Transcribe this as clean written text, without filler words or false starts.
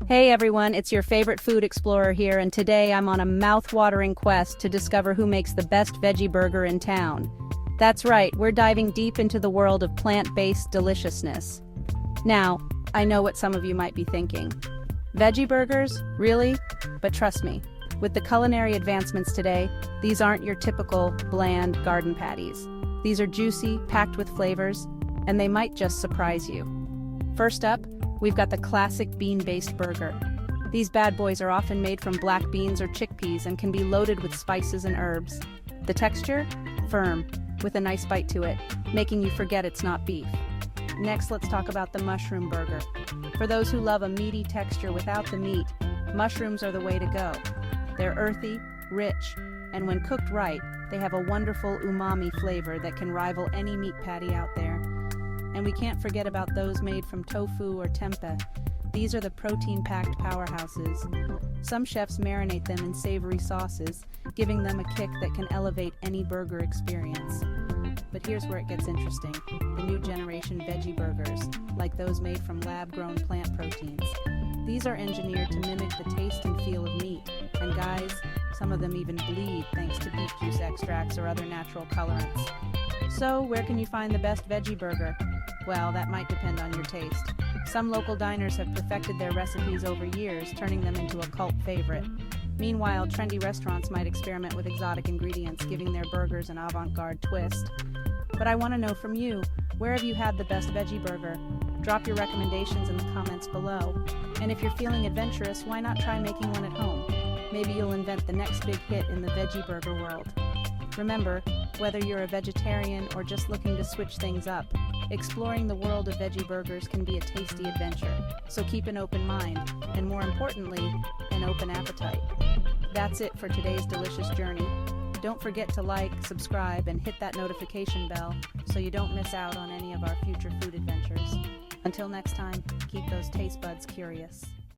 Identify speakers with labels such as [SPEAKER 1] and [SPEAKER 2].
[SPEAKER 1] Hey everyone, it's your favorite food explorer here, and today I'm on a mouth-watering quest to discover who makes the best veggie burger in town. That's right, we're diving deep into the world of plant-based deliciousness. Now, I know what some of you might be thinking. Veggie burgers? Really? But trust me, with the culinary advancements today, these aren't your typical, bland garden patties. These are juicy, packed with flavors, and they might just surprise you. First up, we've got the classic bean-based burger. These bad boys are often made from black beans or chickpeas and can be loaded with spices and herbs. The texture? Firm, with a nice bite to it, making you forget it's not beef. Next, let's talk about the mushroom burger. For those who love a meaty texture without the meat, mushrooms are the way to go. They're earthy, rich, and when cooked right, they have a wonderful umami flavor that can rival any meat patty out there. And we can't forget about those made from tofu or tempeh. These are the protein-packed powerhouses. Some chefs marinate them in savory sauces, giving them a kick that can elevate any burger experience. But here's where it gets interesting. The new generation veggie burgers, like those made from lab-grown plant proteins. These are engineered to mimic the taste and feel of meat. And guys, some of them even bleed thanks to beet juice extracts or other natural colorants. So, where can you find the best veggie burger? Well, that might depend on your taste. Some local diners have perfected their recipes over years, turning them into a cult favorite. Meanwhile, trendy restaurants might experiment with exotic ingredients, giving their burgers an avant-garde twist. But I want to know from you, where have you had the best veggie burger? Drop your recommendations in the comments below. And if you're feeling adventurous, why not try making one at home? Maybe you'll invent the next big hit in the veggie burger world. Remember, whether you're a vegetarian or just looking to switch things up, exploring the world of veggie burgers can be a tasty adventure. So keep an open mind, and more importantly, an open appetite. That's it for today's delicious journey. Don't forget to like, subscribe, and hit that notification bell so you don't miss out on any of our future food adventures. Until next time, keep those taste buds curious.